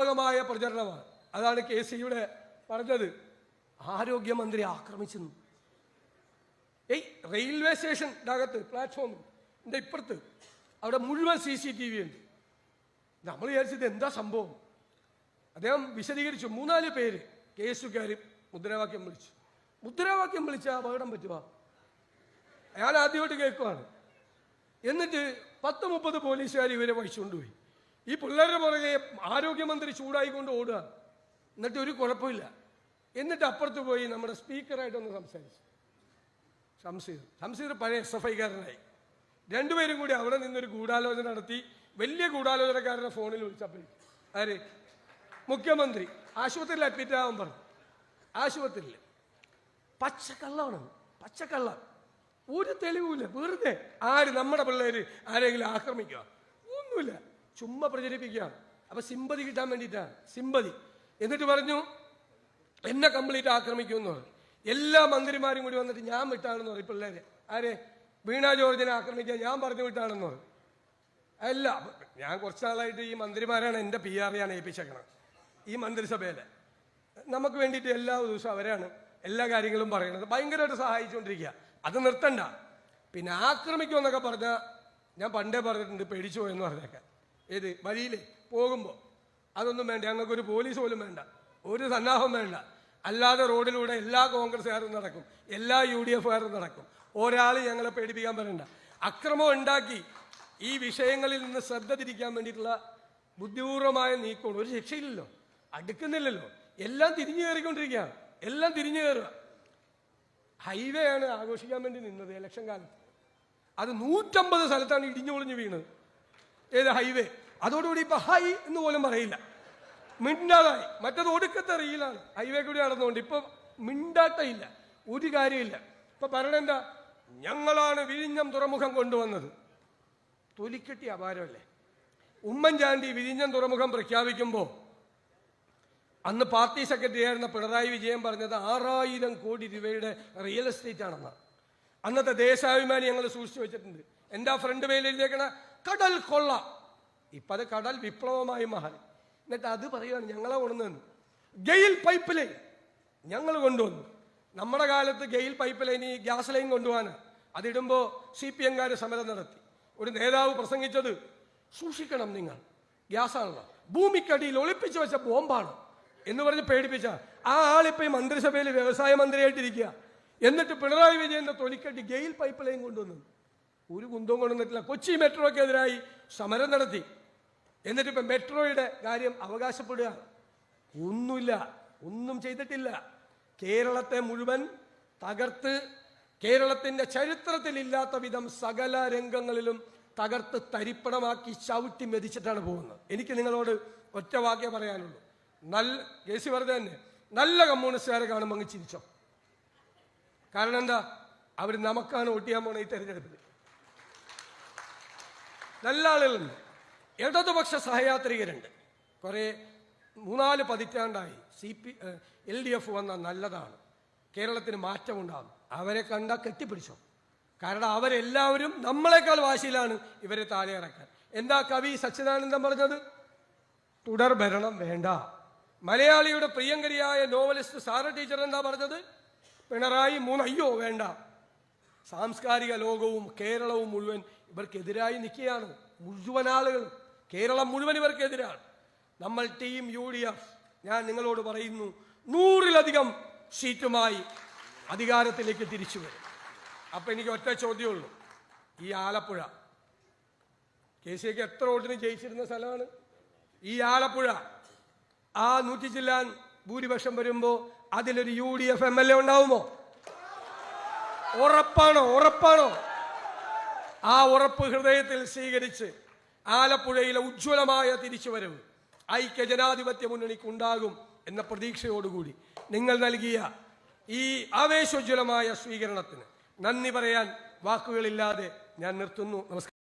ഊർജ്ജസ്വലമായ പ്രചരണമാണ്. അതാണ് KC-യുടെ പറഞ്ഞത്. ആരോഗ്യമന്ത്രി ആക്രമിച്ചെന്നു. റെയിൽവേ സ്റ്റേഷൻ്റെ അകത്ത് പ്ലാറ്റ്ഫോമിൻ്റെ ഇപ്പുറത്ത് അവിടെ മുഴുവൻ CCTV ഉണ്ട്. നമ്മൾ വിചാരിച്ചത് എന്താ സംഭവം. അദ്ദേഹം വിശദീകരിച്ചു. 3-4 പേര് KSUകാർ മുദ്രാവാക്യം വിളിച്ചു. മുദ്രാവാക്യം വിളിച്ചാൽ അപകടം പറ്റുക. ഞാൻ ആദ്യമായിട്ട് കേൾക്കുവാണ്. എന്നിട്ട് 10-30 പോലീസുകാർ ഇവരെ വഹിച്ചുകൊണ്ടുപോയി. ഈ പിള്ളേരുടെ പുറകെ ആരോഗ്യമന്ത്രി ചൂടായിക്കൊണ്ട് ഓടുക. എന്നിട്ട് ഒരു കുഴപ്പമില്ല. എന്നിട്ട് അപ്പുറത്ത് പോയി നമ്മുടെ സ്പീക്കറായിട്ടൊന്ന് സംസാരിച്ചു. ശംസീർ പഴയ SFI-കാരനായി. രണ്ടുപേരും കൂടി അവിടെ നിന്നൊരു ഗൂഢാലോചന നടത്തി. വലിയ ഗൂഢാലോചനക്കാരനെ ഫോണിൽ വിളിച്ചപ്പോൾ ആര് മുഖ്യമന്ത്രി ആശുപത്രിയിൽ അഡ്മിറ്റ് ആവാൻ പറഞ്ഞു. ആശുപത്രിയിൽ പച്ചക്കള്ളമാണ്. പച്ചക്കള്ളം. ഒരു തെളിവുമില്ല. വെറുതെ ആര് നമ്മുടെ പിള്ളേര് ആരെങ്കിലും ആക്രമിക്കുക ഒന്നുമില്ല. ചുമ്മാ പ്രചരിപ്പിക്കുകയാണ്. അപ്പൊ സിമ്പതി കിട്ടാൻ വേണ്ടിയിട്ടാണ്. സിമ്പതി. എന്നിട്ട് പറഞ്ഞു എന്നെ കംപ്ലീറ്റ് ആക്രമിക്കുമെന്ന് പറഞ്ഞു. എല്ലാ മന്ത്രിമാരും കൂടി വന്നിട്ട് ഞാൻ വിട്ടാണെന്ന് പറയും പിള്ളേര്. ആരെ വീണ ജോർജിനെ ആക്രമിക്കാൻ ഞാൻ പറഞ്ഞു വിട്ടാണെന്ന് പറയും. അല്ല, ഞാൻ കുറച്ച് നാളായിട്ട് ഈ മന്ത്രിമാരാണ് എൻ്റെ PR ഞാൻ ഏൽപ്പിച്ചേക്കണം. ഈ മന്ത്രിസഭയിലെ നമുക്ക് വേണ്ടിയിട്ട് എല്ലാ ദിവസവും അവരാണ് എല്ലാ കാര്യങ്ങളും പറയുന്നത്. ഭയങ്കരമായിട്ട് സഹായിച്ചുകൊണ്ടിരിക്കുക. അത് നിർത്തണ്ട. പിന്നെ ആക്രമിക്കുമെന്നൊക്കെ പറഞ്ഞാൽ ഞാൻ പണ്ടേ പറഞ്ഞിട്ടുണ്ട്, പേടിച്ചു പോയെന്ന് പറഞ്ഞേക്കാൻ. ഏത് വഴിയിൽ പോകുമ്പോൾ അതൊന്നും വേണ്ട. ഞങ്ങൾക്കൊരു പോലീസ് പോലും വേണ്ട, ഒരു സന്നാഹം വേണ്ട. അല്ലാതെ റോഡിലൂടെ എല്ലാ കോൺഗ്രസ്സുകാരും നടക്കും, എല്ലാ UDF-കാരും നടക്കും. ഒരാൾ ഞങ്ങളെ പേടിപ്പിക്കാൻ പറയണ്ട. അക്രമം ഉണ്ടാക്കി ഈ വിഷയങ്ങളിൽ നിന്ന് ശ്രദ്ധ തിരിക്കാൻ വേണ്ടിയിട്ടുള്ള ബുദ്ധിപൂർവമായ നീക്കമാണ്. ഒരു രക്ഷയില്ലല്ലോ, അടുക്കുന്നില്ലല്ലോ. എല്ലാം തിരിഞ്ഞു കയറിക്കൊണ്ടിരിക്കുകയാണ്. എല്ലാം തിരിഞ്ഞു കയറുക. ഹൈവേ ആണ് ആഘോഷിക്കാൻ വേണ്ടി നിന്നത് ഇലക്ഷൻ കാലത്ത്. അത് 150 സ്ഥലത്താണ് ഇടിഞ്ഞു പൊളിഞ്ഞു വീണത്. ഏത് ഹൈവേ. അതോടുകൂടി ഇപ്പൊ ഹൈ എന്ന് പോലും പറയില്ല, മിണ്ടാതായി. മറ്റത് ഒടുക്കത്തെ റീലാണ്. ഹൈവേ കൂടി നടന്നുകൊണ്ട് ഇപ്പൊ മിണ്ടാട്ടയില്ല, ഒരു കാര്യമില്ല. ഇപ്പൊ പറയണെന്താ, ഞങ്ങളാണ് വിഴിഞ്ഞം തുറമുഖം കൊണ്ടുവന്നത്. തൊലിക്കെട്ടി അപാരമല്ലേ. ഉമ്മൻചാണ്ടി വിഴിഞ്ഞം തുറമുഖം പ്രഖ്യാപിക്കുമ്പോൾ അന്ന് പാർട്ടി സെക്രട്ടറി ആയിരുന്ന പിണറായി വിജയൻ പറഞ്ഞത് 6000 കോടി രൂപയുടെ റിയൽ എസ്റ്റേറ്റ് ആണെന്നാണ്. അന്നത്തെ ദേശാഭിമാനി ഞങ്ങൾ സൂക്ഷിച്ചു വെച്ചിട്ടുണ്ട്. എൻ്റെ ഫ്രണ്ട് പേരിൽ എഴുതിയേക്കണ കടൽ കൊള്ള. ഇപ്പം അത് കടൽ വിപ്ലവമായി മാറി. എന്നിട്ട് അത് പറയുകയാണ് ഞങ്ങളെ കൊണ്ടുവന്നു. ഗെയിൽ പൈപ്പ് ലൈൻ ഞങ്ങൾ കൊണ്ടുവന്നു. നമ്മുടെ കാലത്ത് ഗെയിൽ പൈപ്പ് ലൈൻ, ഈ ഗ്യാസ് ലൈൻ കൊണ്ടുപോകാനാണ്. അതിടുമ്പോൾ CPM-കാർ സമരം നടത്തി. ഒരു നേതാവ് പ്രസംഗിച്ചത്, സൂക്ഷിക്കണം നിങ്ങൾ, ഗ്യാസാണല്ലോ, ഭൂമിക്കടിയിൽ ഒളിപ്പിച്ചു വെച്ച ബോംബാണ് എന്ന് പറഞ്ഞ് പേടിപ്പിച്ച ആ ആളിപ്പോൾ ഈ മന്ത്രിസഭയിൽ വ്യവസായ മന്ത്രിയായിട്ടിരിക്കുക. എന്നിട്ട് പിണറായി വിജയന്റെ തൊലിക്കട്ടി ഗെയിൽ പൈപ്പ് ലൈൻ കൊണ്ടുവന്നു. ഒരു കുന്തവും കൊണ്ടുവന്നിട്ടില്ല. കൊച്ചി മെട്രോക്കെതിരായി സമരം നടത്തി. എന്നിട്ട് ഇപ്പം മെട്രോയുടെ കാര്യം അവകാശപ്പെടുക. ഒന്നുമില്ല, ഒന്നും ചെയ്തിട്ടില്ല. കേരളത്തെ മുഴുവൻ തകർത്ത്, കേരളത്തിന്റെ ചരിത്രത്തിലില്ലാത്ത വിധം സകല രംഗങ്ങളിലും തകർത്ത് തരിപ്പണമാക്കി ചവിട്ടി മെതിച്ചിട്ടാണ് പോകുന്നത്. എനിക്ക് നിങ്ങളോട് ഒറ്റ വാക്യം പറയാനുള്ളൂ. KC വെറുതെ തന്നെ നല്ല കമ്മ്യൂണിസ്റ്റുകാരെ കാണുമ്പോൾ അങ്ങ് ചിരിച്ചോ. കാരണം എന്താ, അവർ നമുക്കാണ് വോട്ട് ചെയ്യാൻ പോണ ഈ തെരഞ്ഞെടുപ്പിൽ. നല്ല ആളുകളുണ്ട്, ഇടതുപക്ഷ സഹയാത്രികരുണ്ട്. കുറേ 3-4 പതിറ്റാണ്ടായി LDF വന്നാൽ നല്ലതാണ്, കേരളത്തിന് മാറ്റമുണ്ടാകും. അവരെ കണ്ടാൽ കെട്ടിപ്പിടിച്ചോ. കാരണം അവരെല്ലാവരും നമ്മളെക്കാൾ വാശിയിലാണ് ഇവരെ താഴെ ഇറക്കാൻ. എന്താ കവി സച്ചിദാനന്ദൻ പറഞ്ഞത്? തുടർ ഭരണം വേണ്ട. മലയാളിയുടെ പ്രിയങ്കരിയായ നോവലിസ്റ്റ് സാറ ടീച്ചർ എന്താ പറഞ്ഞത്? പിണറായി 3 അയ്യോ വേണ്ട. സാംസ്കാരിക ലോകവും കേരളവും മുഴുവൻ ഇവർക്കെതിരായി നിൽക്കുകയാണ്. മുഴുവൻ ആളുകളും, കേരളം മുഴുവൻ ഇവർക്കെതിരാണ്. നമ്മൾ ടീം UDF, ഞാൻ നിങ്ങളോട് പറയുന്നു, 100-ലധികം സീറ്റുമായി അധികാരത്തിലേക്ക് തിരിച്ചു വരും. അപ്പം എനിക്ക് ഒറ്റ ചോദ്യമുള്ളൂ. ഈ ആലപ്പുഴ KCക്ക് എത്ര വോട്ടിന് ജയിച്ചിരുന്ന സ്ഥലമാണ് ഈ ആലപ്പുഴ? ആ 100 ജില്ലാൻ ഭൂരിപക്ഷം വരുമ്പോൾ അതിലൊരു UDF MLA ഉണ്ടാവുമോ? ഉറപ്പാണോ? ഉറപ്പാണോ? ആ ഉറപ്പ് ഹൃദയത്തിൽ സ്വീകരിച്ച് ആലപ്പുഴയിലെ ഉജ്ജ്വലമായ തിരിച്ചുവരവ് ഐക്യ ജനാധിപത്യ മുന്നണിക്കുണ്ടാകും എന്ന പ്രതീക്ഷയോടുകൂടി നിങ്ങൾ നൽകിയ ഈ ആവേശോജ്വലമായ സ്വീകരണത്തിന് നന്ദി പറയാൻ വാക്കുകളില്ലാതെ ഞാൻ നിർത്തുന്നു. നമസ്കാരം.